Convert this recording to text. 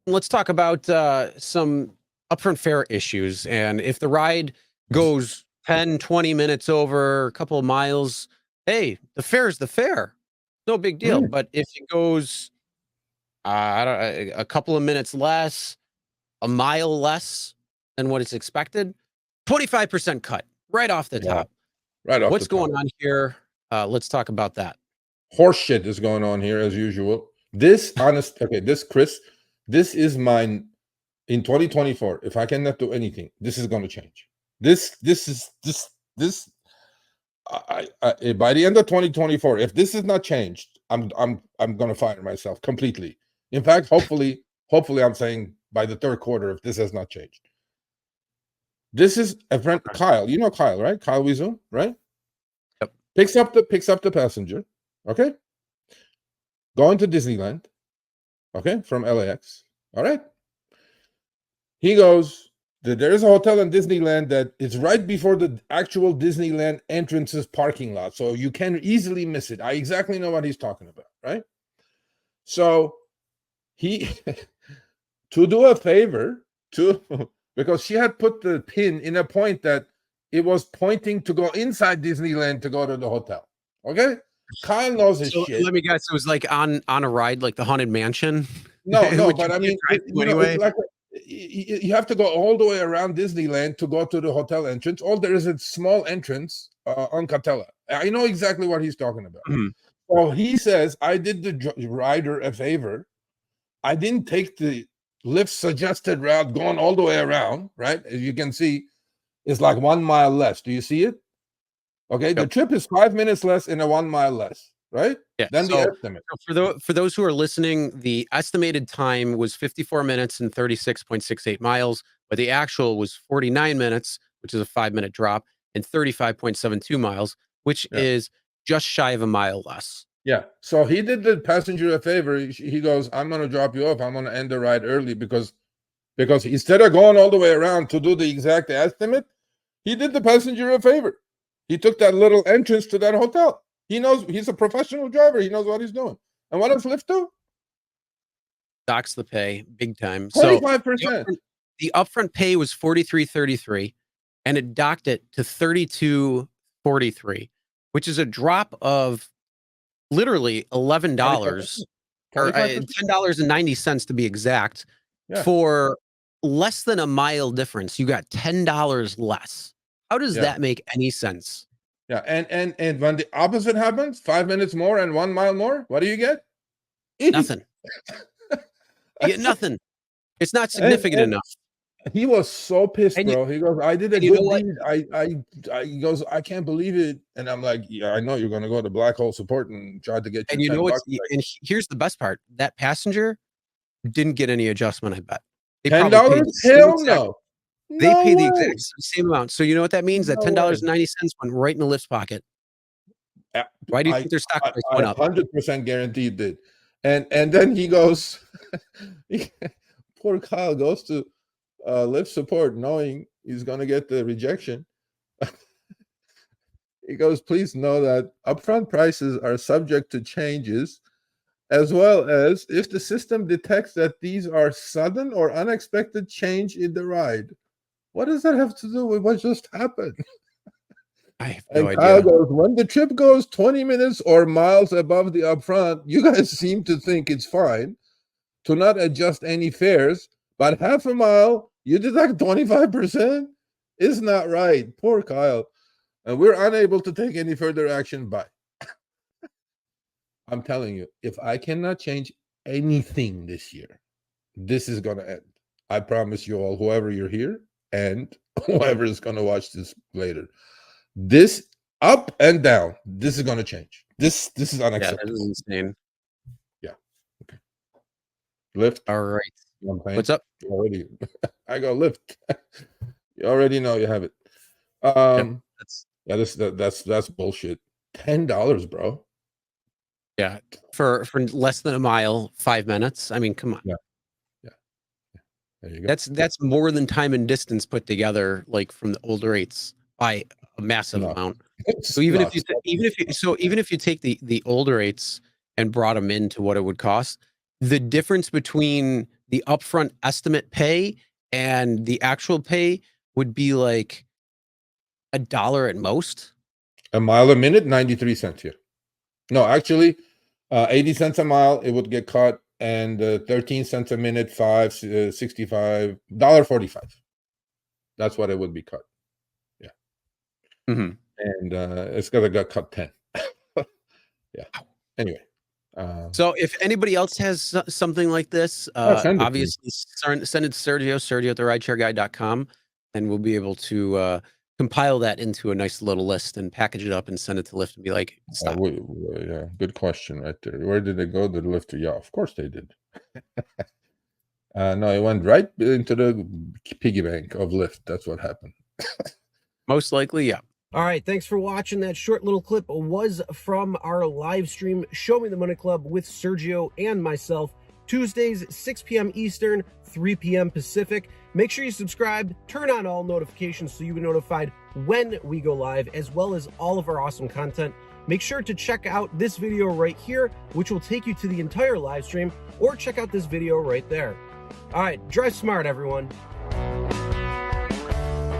Let's talk about some upfront fare issues. And if the ride goes 10, 20 minutes over a couple of miles, hey, the fare is the fare. No big deal. But if it goes a couple of minutes less, a mile less than what is expected, 25% cut right off the top. Right off. What's going on here? Let's talk about that. Horse shit is going on here as usual. This Chris, this is mine in 2024. If I cannot do anything, this is going to change. This by the end of 2024, if this is not changed, I'm going to fire myself completely. In fact, hopefully I'm saying by the third quarter, if this has not changed. This is a friend, Kyle. You know Kyle, right? Kyle Wiesel, right? Yep. Picks up the passenger. Okay. Going to Disneyland. Okay, from LAX. All right. He goes, there is a hotel in Disneyland that is right before the actual Disneyland entrances parking lot. So you can easily miss it. I exactly know what he's talking about, right? So he, to do a favor, because she had put the pin in a point that it was pointing to go inside Disneyland to go to the hotel. Okay? Kyle knows his shit. Let me guess. It was like on a ride, like the Haunted Mansion. No, but I mean, it's like you have to go all the way around Disneyland to go to the hotel entrance. Or there is a small entrance on Catella. I know exactly what he's talking about. So he says, I did the rider a favor. I didn't take the Lyft suggested route going all the way around, right? As you can see, it's like 1 mile less. Do you see it? Okay, yep. The trip is 5 minutes less and a 1 mile less, right? Yeah. Then the estimate. For those who are listening, the estimated time was 54 minutes and 36.68 miles, but the actual was 49 minutes, which is a 5-minute drop, and 35.72 miles, which is just shy of a mile less. Yeah. So he did the passenger a favor. He goes, I'm going to drop you off. I'm going to end the ride early because instead of going all the way around to do the exact estimate, he did the passenger a favor. He took that little entrance to that hotel. He knows, he's a professional driver. He knows what he's doing. And what does Lyft do? Docks the pay big time. 25%. So the upfront pay was $43.33, and it docked it to $32.43, which is a drop of literally $11 or $10.90 to be exact. For less than a mile difference. You got $10 less. How does that make any sense? Yeah, and when the opposite happens, 5 minutes more and 1 mile more, what do you get? Nothing. You get nothing. It's not significant enough. He was so pissed, bro. He goes, I did a good deed. He goes, I can't believe it. And I'm like, yeah, I know you're going to go to black hole support and try to get you. And you know what? And here's the best part. That passenger didn't get any adjustment, I bet. $10? Hell no. They pay the exact same amount. So you know what that means? That $10.90 went right in the Lyft's pocket. Why do you think their stock price went up? 100% guaranteed did. And then he goes, poor Kyle goes to Lyft support knowing he's going to get the rejection. He goes, please know that upfront prices are subject to changes, as well as if the system detects that these are sudden or unexpected change in the ride. What does that have to do with what just happened? I have no idea. Kyle goes, when the trip goes 20 minutes or miles above the upfront, you guys seem to think it's fine to not adjust any fares, but half a mile, you deduct 25%? It's not right. Poor Kyle. And we're unable to take any further action by. I'm telling you, if I cannot change anything this year, this is going to end. I promise you all, whoever you're here, and whoever is going to watch this later, this up and down, this is going to change. This is unacceptable. Yeah, that is insane. Yeah. Okay. Lyft. All right. What's up? Already, I go Lyft. You already know you have it. That's bullshit. $10, bro. Yeah, for less than a mile, 5 minutes. I mean, come on. Yeah. There you go. That's more than time and distance put together, like from the older rates by a massive amount. So even if you take the older rates and brought them into what it would cost. The difference between the upfront estimate pay and the actual pay would be like $1 at most. A mile a minute, 93 cents here. No, actually, 80 cents a mile, it would get cut, and 13 cents a minute, $5.65, $1.45. That's what it would be cut. Yeah. Mm-hmm. And it's gonna get cut 10. Yeah. Anyway. So if anybody else has something like this, obviously send it to Sergio at the rideshareguy.com, and we'll be able to compile that into a nice little list and package it up and send it to Lyft and be like, stop. Yeah, good question right there. Where did it go? Did Lyft? Yeah, of course they did. No, it went right into the piggy bank of Lyft. That's what happened. Most likely, yeah. All right, thanks for watching. That short little clip was from our live stream, Show Me the Money Club with Sergio and myself, Tuesdays, 6 p.m. Eastern, 3 p.m. Pacific. Make sure you subscribe, turn on all notifications so you'll be notified when we go live, as well as all of our awesome content. Make sure to check out this video right here, which will take you to the entire live stream, or check out this video right there. All right, drive smart, everyone.